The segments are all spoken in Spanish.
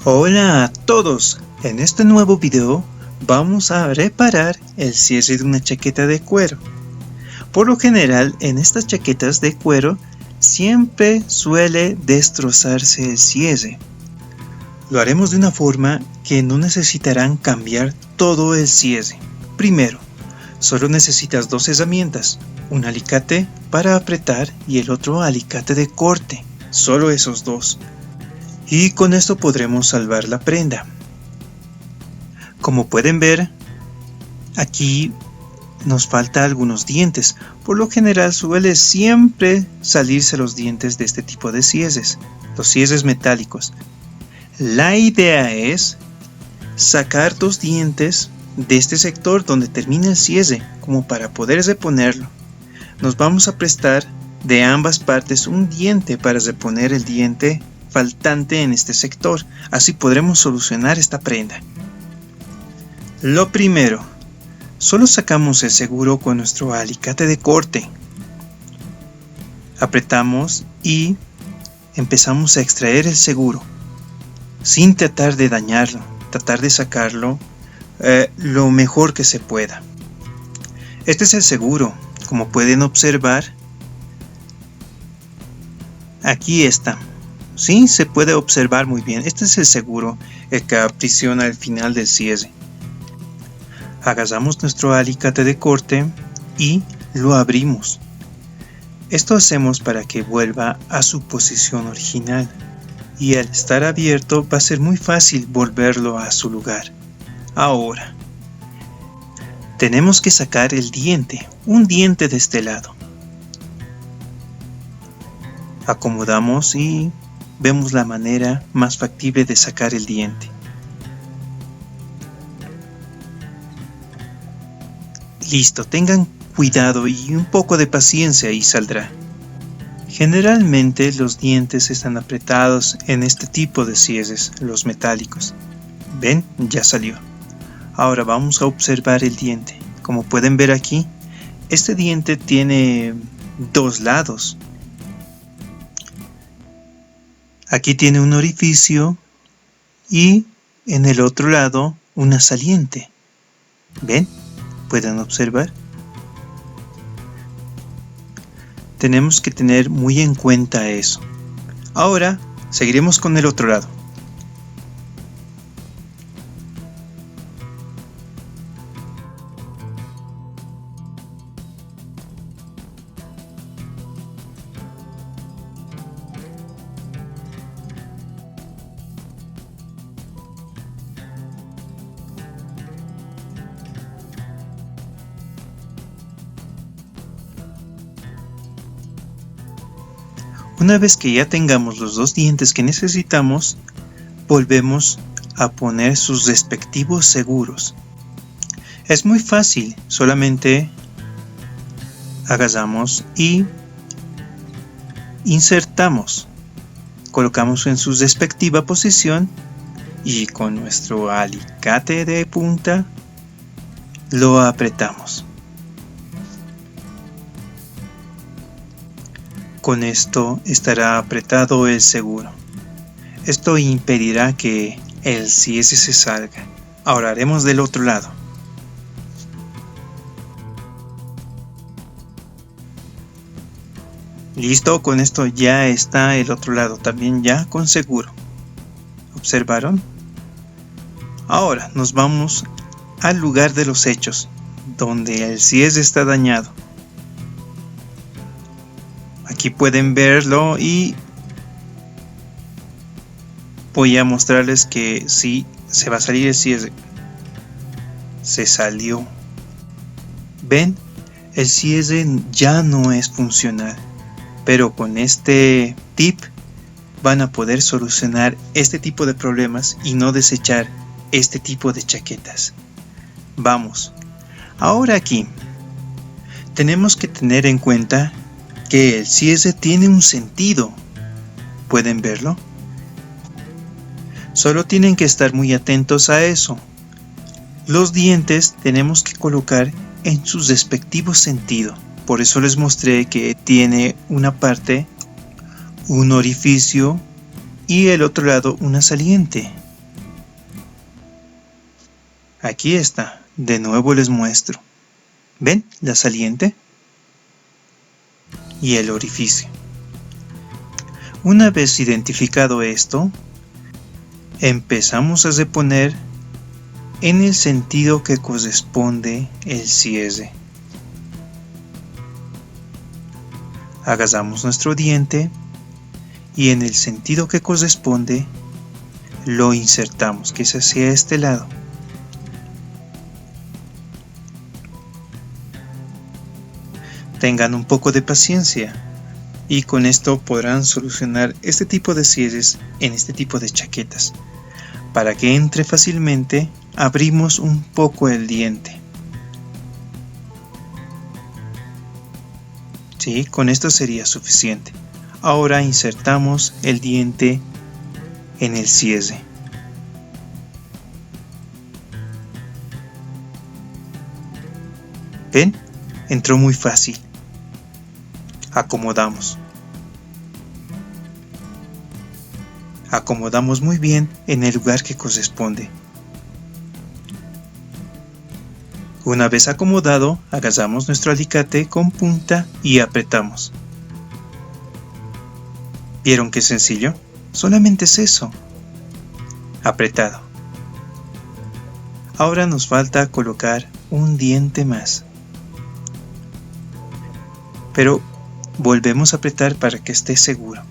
Hola a todos, en este nuevo video vamos a reparar el cierre de una chaqueta de cuero. Por lo general en estas chaquetas de cuero siempre suele destrozarse el cierre. Lo haremos de una forma que no necesitarán cambiar todo el cierre. Primero, solo necesitas dos herramientas, un alicate para apretar y el otro alicate de corte, solo esos dos. Y con esto podremos salvar la prenda. Como pueden ver, aquí nos falta algunos dientes. Por lo general suele siempre salirse los dientes de este tipo de cierres, los cierres metálicos. La idea es sacar dos dientes de este sector donde termina el cierre, como para poder reponerlo. Nos vamos a prestar de ambas partes un diente para reponer el diente faltante en este sector, así podremos solucionar esta prenda. Lo primero, solo sacamos el seguro con nuestro alicate de corte. Apretamos y empezamos a extraer el seguro, sin tratar de dañarlo, tratar de sacarlo lo mejor que se pueda. Este es el seguro, como pueden observar, aquí está. Sí, se puede observar muy bien. Este es el seguro, el que aprisiona el final del cierre. Agarramos nuestro alicate de corte y lo abrimos. Esto hacemos para que vuelva a su posición original. Y al estar abierto va a ser muy fácil volverlo a su lugar. Ahora, tenemos que sacar el diente, un diente de este lado. Acomodamos y vemos la manera más factible de sacar el diente. Listo, tengan cuidado y un poco de paciencia y saldrá. Generalmente los dientes están apretados en este tipo de cierres, los metálicos. ¿Ven? Ya salió. Ahora vamos a observar el diente. Como pueden ver aquí, este diente tiene dos lados. Aquí tiene un orificio y en el otro lado una saliente. ¿Ven? ¿Pueden observar? Tenemos que tener muy en cuenta eso. Ahora seguiremos con el otro lado. Una vez que ya tengamos los dos dientes que necesitamos, volvemos a poner sus respectivos seguros. Es muy fácil, solamente agarramos y insertamos. Colocamos en su respectiva posición y con nuestro alicate de punta lo apretamos. Con esto estará apretado el seguro. Esto impedirá que el cierre se salga. Ahora haremos del otro lado. Listo, con esto ya está el otro lado también ya con seguro. ¿Observaron? Ahora nos vamos al lugar de los hechos, donde el cierre está dañado. Aquí pueden verlo y voy a mostrarles que sí, se va a salir el cierre. Se salió. ¿Ven? El cierre ya no es funcional. Pero con este tip van a poder solucionar este tipo de problemas y no desechar este tipo de chaquetas. Vamos. Ahora aquí tenemos que tener en cuenta que el cierre tiene un sentido. ¿Pueden verlo? Solo tienen que estar muy atentos a eso. Los dientes tenemos que colocar en su respectivo sentido. Por eso les mostré que tiene una parte, un orificio y el otro lado una saliente. Aquí está, de nuevo les muestro. ¿Ven la saliente? Y el orificio. Una vez identificado esto, empezamos a reponer en el sentido que corresponde el cierre. Agarramos nuestro diente y en el sentido que corresponde lo insertamos, que es hacia este lado. Tengan un poco de paciencia y con esto podrán solucionar este tipo de cierres en este tipo de chaquetas. Para que entre fácilmente, abrimos un poco el diente. Sí, con esto sería suficiente. Ahora insertamos el diente en el cierre. ¿Ven? Entró muy fácil. Acomodamos. Acomodamos muy bien en el lugar que corresponde. Una vez acomodado, agarramos nuestro alicate con punta y apretamos. ¿Vieron qué sencillo? Solamente es eso. Apretado. Ahora nos falta colocar un diente más. Pero volvemos a apretar para que esté seguro.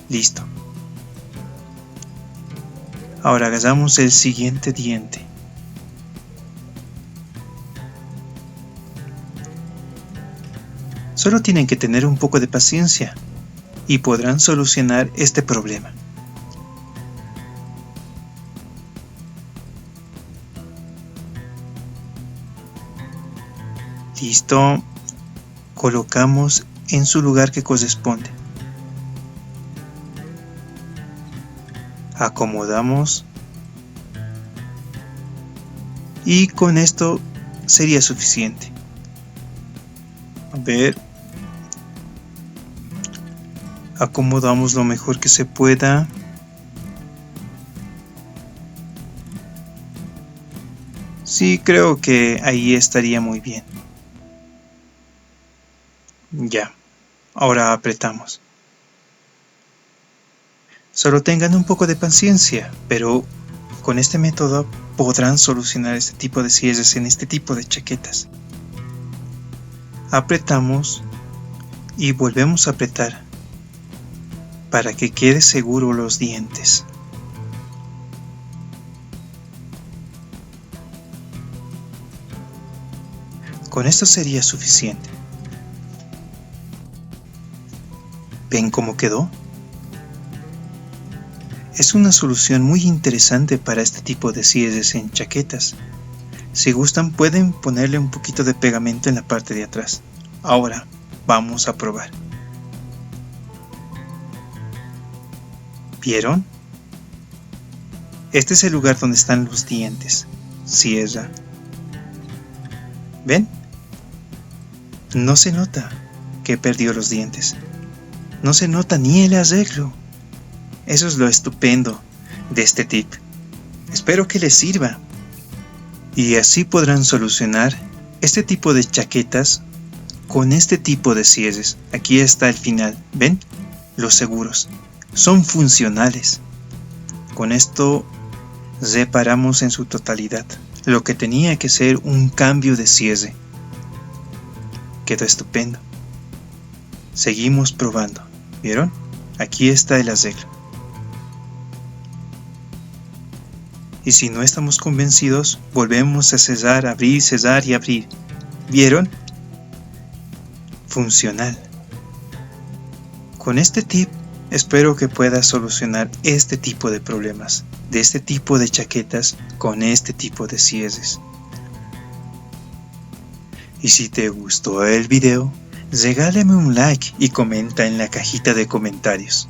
Listo. Ahora agarramos el siguiente diente. Solo tienen que tener un poco de paciencia y podrán solucionar este problema. Listo. Colocamos en su lugar que corresponde. Acomodamos. Y con esto sería suficiente. A ver. Acomodamos lo mejor que se pueda. Sí, creo que ahí estaría muy bien. Ya, ahora apretamos. Solo tengan un poco de paciencia, pero con este método podrán solucionar este tipo de cierres en este tipo de chaquetas. Apretamos y volvemos a apretar para que quede seguro los dientes. Con esto sería suficiente. ¿Ven cómo quedó? Es una solución muy interesante para este tipo de cierres en chaquetas. Si gustan pueden ponerle un poquito de pegamento en la parte de atrás. Ahora vamos a probar. ¿Vieron? Este es el lugar donde están los dientes. Cierra. ¿Ven? No se nota que perdió los dientes. No se nota ni el arreglo. Eso es lo estupendo de este tip. Espero que les sirva. Y así podrán solucionar este tipo de chaquetas con este tipo de cierres. Aquí está el final. ¿Ven? Los seguros. Son funcionales. Con esto reparamos en su totalidad lo que tenía que ser un cambio de cierre. Quedó estupendo. Seguimos probando. ¿Vieron? Aquí está el arreglo. Y si no estamos convencidos, volvemos a cerrar, abrir y abrir. ¿Vieron? Funcional. Con este tip, espero que puedas solucionar este tipo de problemas, de este tipo de chaquetas con este tipo de cierres. Y si te gustó el video, regálame un like y comenta en la cajita de comentarios.